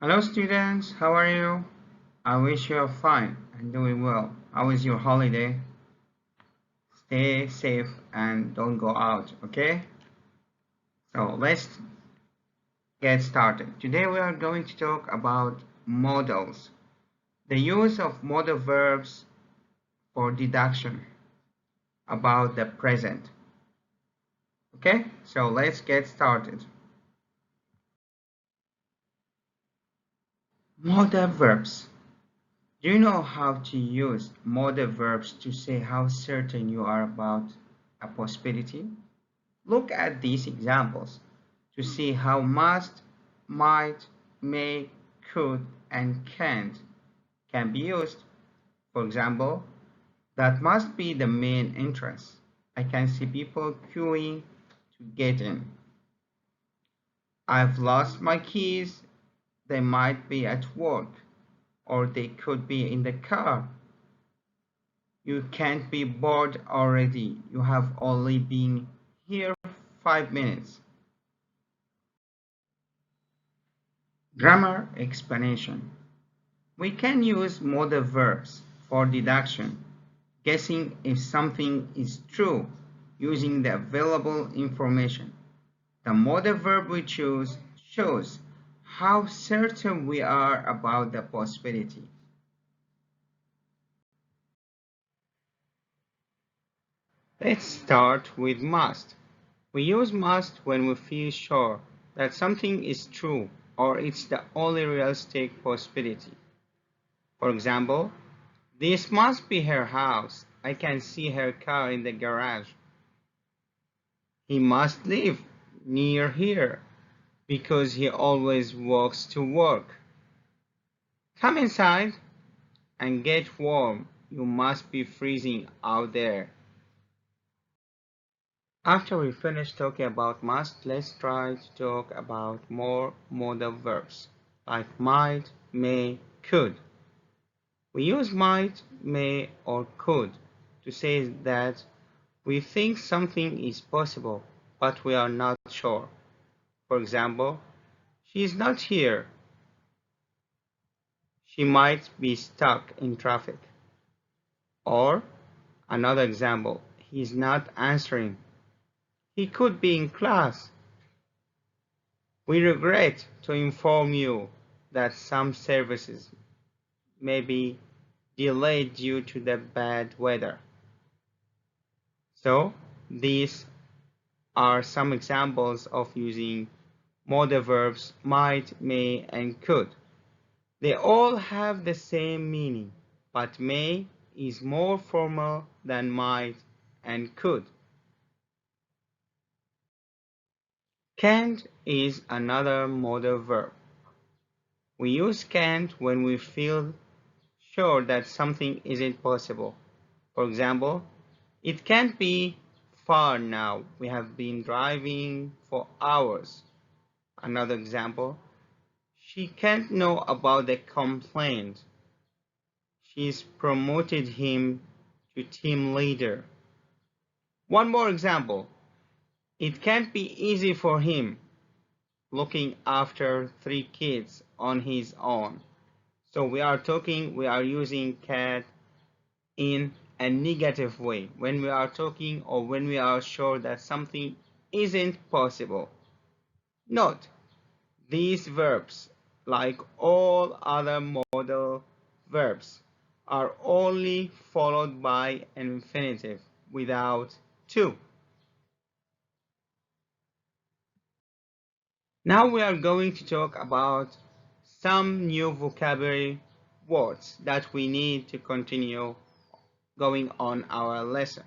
Hello students, how are you? I wish you are fine and doing well. How is your holiday? Stay safe and don't go out, okay? So let's get started. Today we are going to talk about modals, the use of modal verbs for deduction about the present. Okay, so let's get started. Modal verbs. Do you know how to use modal verbs to say how certain you are about a possibility? Look at these examples to see how must, might, may, could, and can't can be used. For example, that must be the main entrance. I can see people queuing to get in. I've lost my keys. They might be at work, or they could be in the car. You can't be bored already. You have only been here 5 minutes. Grammar explanation. We can use modal verbs for deduction, guessing if something is true using the available information. The modal verb we choose shows how certain we are about the possibility. Let's start with must. We use must when we feel sure that something is true or it's the only realistic possibility. For example, this must be her house. I can see her car in the garage. He must live near here because he always walks to work. Come inside and get warm. You must be freezing out there. After we finish talking about must, let's try to talk about more modal verbs like might, may, could. We use might, may, or could to say that we think something is possible, but we are not sure. For example, she is not here. She might be stuck in traffic. Or another example, he is not answering. He could be in class. We regret to inform you that some services may be delayed due to the bad weather. So, these are some examples of using modal verbs might, may, and could. They all have the same meaning, but may is more formal than might and could. Can't is another modal verb. We use can't when we feel sure that something isn't possible. For example, it can't be far now. We have been driving for hours. Another example, she can't know about the complaint. She's promoted him to team leader. One more example, it can't be easy for him looking after 3 kids on his own. So we are using can't in a negative way when we are talking or when we are sure that something isn't possible. Note, these verbs, like all other modal verbs, are only followed by an infinitive without to. Now we are going to talk about some new vocabulary words that we need to continue going on our lesson.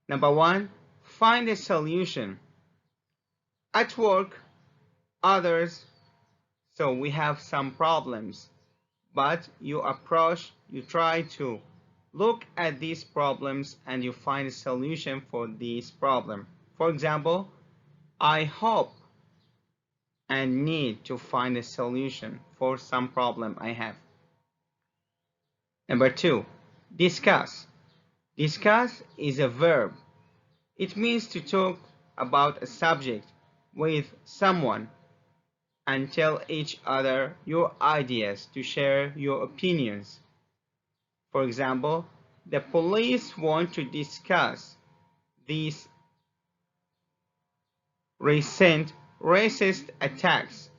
Number one, find a solution. At work, others, so we have some problems, but you try to look at these problems and you find a solution for this problem. For example, I hope and need to find a solution for some problem I have. Number two, discuss. Discuss is a verb. It means to talk about a subject with someone and tell each other your ideas to share your opinions. For example, the police want to discuss these recent racist attacks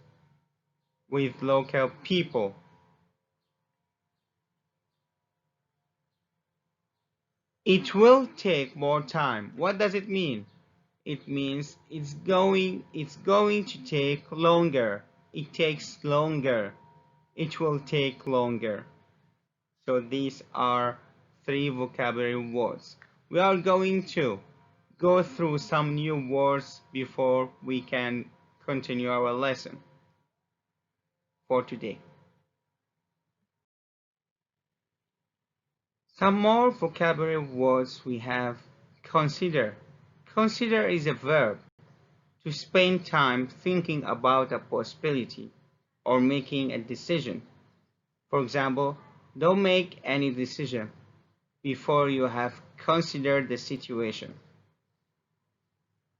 with local people. It will take more time. What does it mean? It means it's going to take longer. It takes longer. It will take longer. So these are three vocabulary words. We are going to go through some new words before we can continue our lesson for today. Some more vocabulary words we have. Consider. Consider is a verb to spend time thinking about a possibility or making a decision. For example, don't make any decision before you have considered the situation.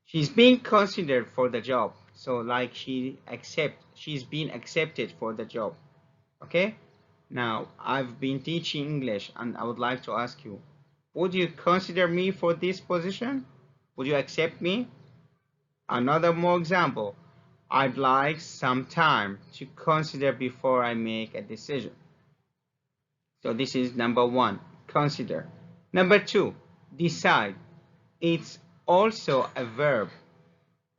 She's being considered for the job. So like she's been accepted for the job. Okay? Now, I've been teaching English and I would like to ask you, would you consider me for this position? Would you accept me? Another more example. I'd like some time to consider before I make a decision. So this is number one, consider. Number two, decide. It's also a verb.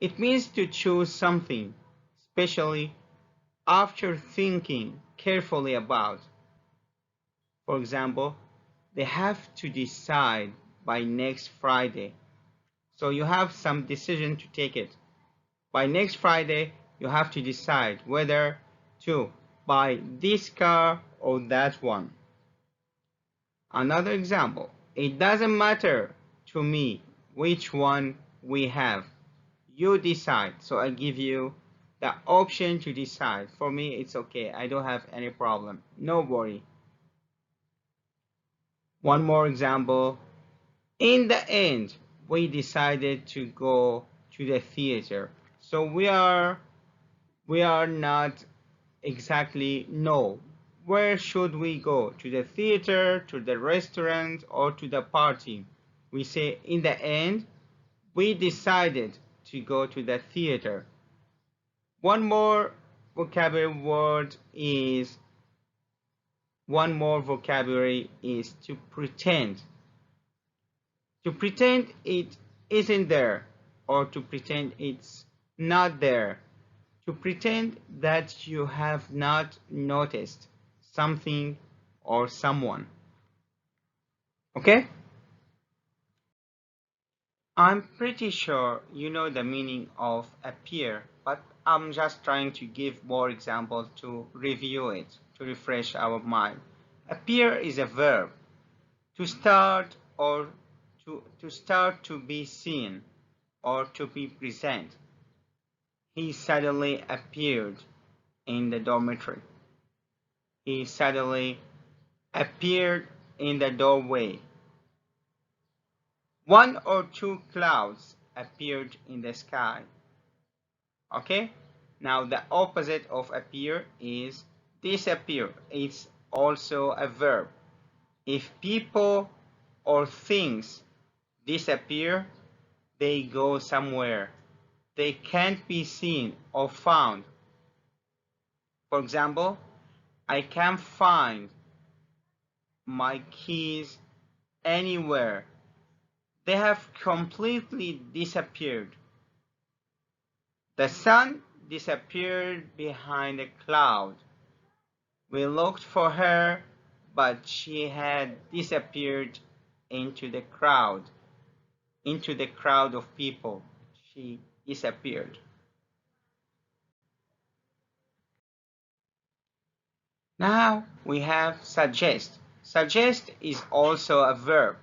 It means to choose something, especially after thinking carefully about. For example, they have to decide by next Friday. So you have some decision to take it. By next Friday, you have to decide whether to buy this car or that one. Another example, it doesn't matter to me which one we have. You decide. So I give you the option to decide. For me, it's okay. I don't have any problem. No worry. One more example. In the end, we decided to go to the theater. So we are not exactly know where should we go, to the theater, to the restaurant, or to the party. We say in the end we decided to go to the theater. One more vocabulary word is one more vocabulary is to pretend. To pretend it isn't there, or to pretend it's not there. To pretend that you have not noticed something or someone. Okay? I'm pretty sure you know the meaning of appear, but I'm just trying to give more examples to review it, to refresh our mind. Appear is a verb to start or to start to be seen or to be present. He suddenly appeared in the dormitory. He suddenly appeared in the doorway. One or two clouds appeared in the sky. Okay? Now the opposite of appear is disappear. It's also a verb. If people or things disappear, they go somewhere. They can't be seen or found. For example, I can't find my keys anywhere. They have completely disappeared. The sun disappeared behind a cloud. We looked for her, but she had disappeared into the crowd. Into the crowd of people. She disappeared. Now we have suggest. Suggest is also a verb.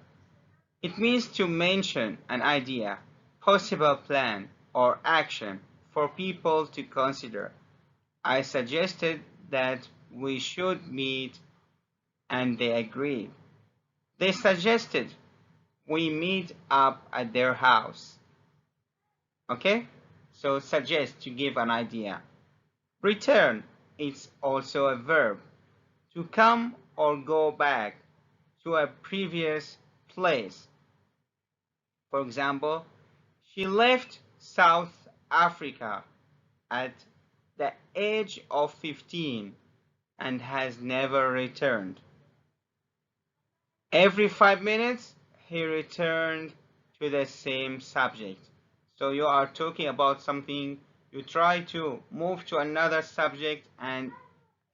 It means to mention an idea, possible plan, or action for people to consider. I suggested that we should meet and they agreed. They suggested we meet up at their house. Okay? So suggest to give an idea. Return is also a verb, to come or go back to a previous place. For example, she left South Africa at the age of 15 and has never returned. Every 5 minutes, he returned to the same subject. So you are talking about something, you try to move to another subject, and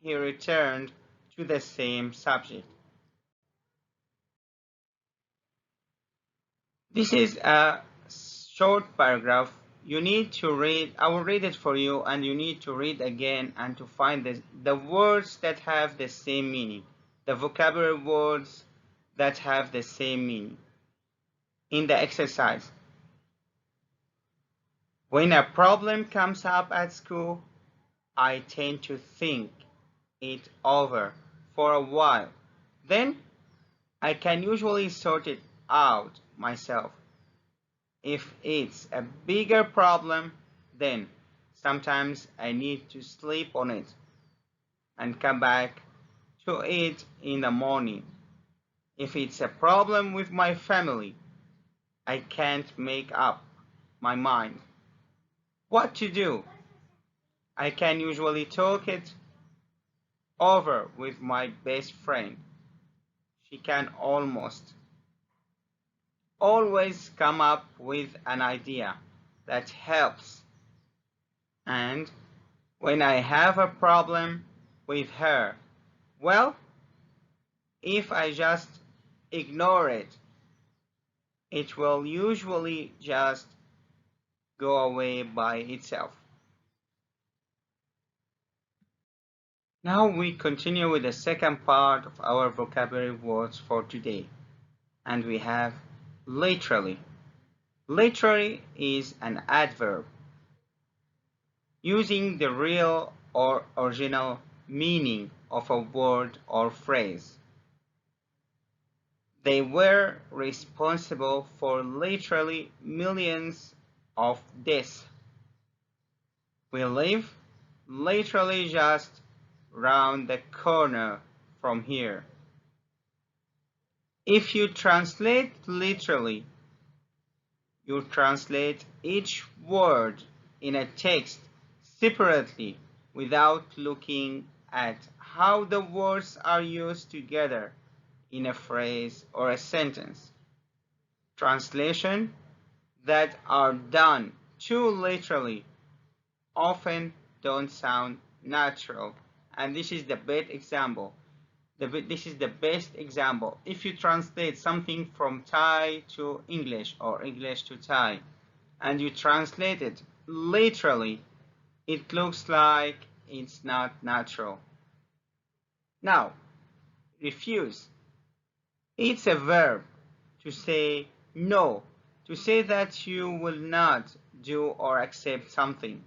he returned to the same subject. This is a short paragraph. You need to read, I will read it for you, and you need to read again and to find the words that have the same meaning, the vocabulary words that have the same meaning. In the exercise, when a problem comes up at school, I tend to think it over for a while. Then I can usually sort it out myself. If it's a bigger problem, then sometimes I need to sleep on it and come back to it in the morning. If it's a problem with my family, I can't make up my mind what to do. I can usually talk it over with my best friend. She can almost always come up with an idea that helps. And when I have a problem with her, well, if I just ignore it, it will usually just go away by itself. Now we continue with the second part of our vocabulary words for today, and we have literally. Literally is an adverb using the real or original meaning of a word or phrase. They were responsible for literally millions of deaths. We live literally just round the corner from here. If you translate literally, you translate each word in a text separately without looking at how the words are used together in a phrase or a sentence. Translation that are done too literally often don't sound natural. And this is the best example. This is the best example. If you translate something from Thai to English or English to Thai, and you translate it literally, it looks like it's not natural. Now, refuse. It's a verb to say no, to say that you will not do or accept something.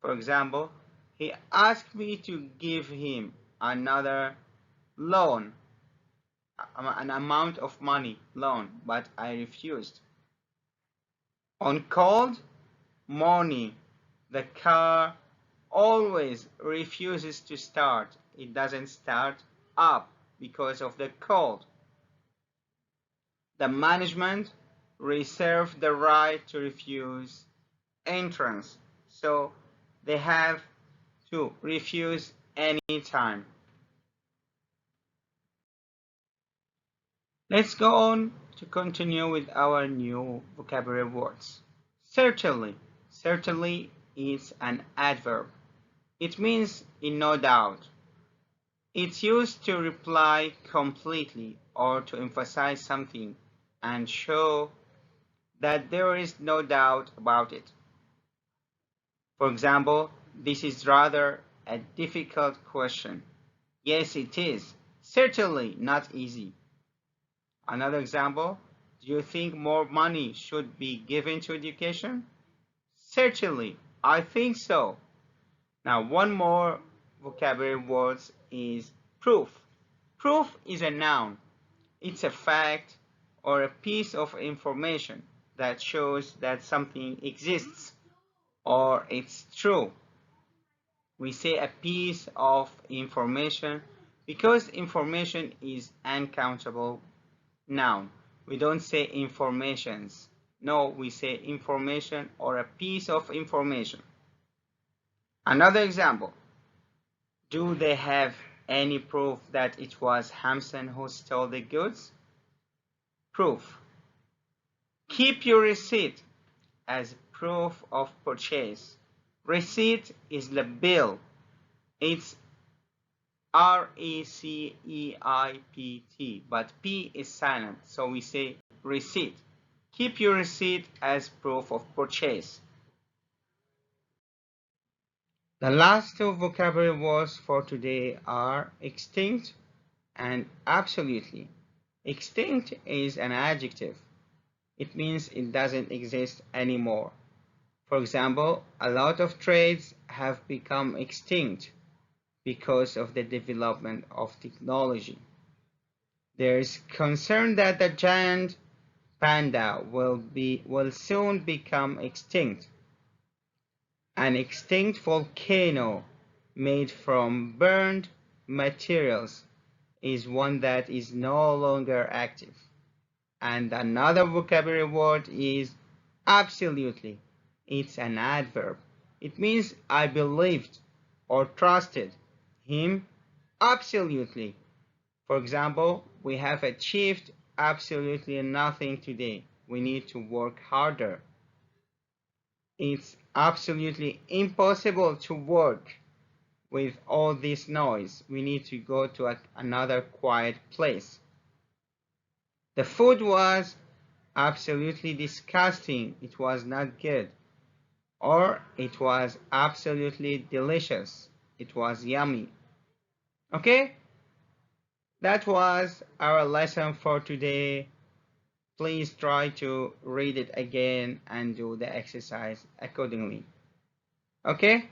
For example, he asked me to give him another loan, an amount of money loan, but I refused. On cold morning, the car always refuses to start. It doesn't start up because of the cold. The management reserve the right to refuse entrance, so they have to refuse any time. Let's go on to continue with our new vocabulary words. Certainly. Certainly is an adverb. It means in no doubt. It's used to reply completely or to emphasize something and show that there is no doubt about it. For example, this is rather a difficult question. Yes, it is. Certainly not easy. Another example, do you think more money should be given to education? Certainly, I think so. Now, one more vocabulary word is proof. Proof is a noun. It's a fact or a piece of information that shows that something exists or it's true. We say a piece of information because information is uncountable noun. We don't say informations. No, we say information or a piece of information. Another example. Do they have any proof that it was Hamson who stole the goods? Proof. Keep your receipt as proof of purchase. Receipt is the bill. It's RECEIPT, but P is silent, so we say receipt. Keep your receipt as proof of purchase. The last two vocabulary words for today are extinct and absolutely. Extinct is an adjective. It means it doesn't exist anymore. For example, a lot of trades have become extinct because of the development of technology. There is concern that the giant panda will soon become extinct. An extinct volcano made from burned materials is one that is no longer active. And another vocabulary word is absolutely. It's an adverb. It means I believed or trusted him absolutely. For example, we have achieved absolutely nothing today. We need to work harder. It's absolutely impossible to work with all this noise. We need to go to another quiet place. The food was absolutely disgusting. It was not good. Or it was absolutely delicious. It was yummy. Okay? That was our lesson for today. Please try to read it again and do the exercise accordingly. Okay?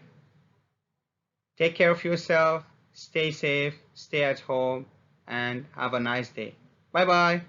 Take care of yourself, stay safe, stay at home, and have a nice day. Bye bye.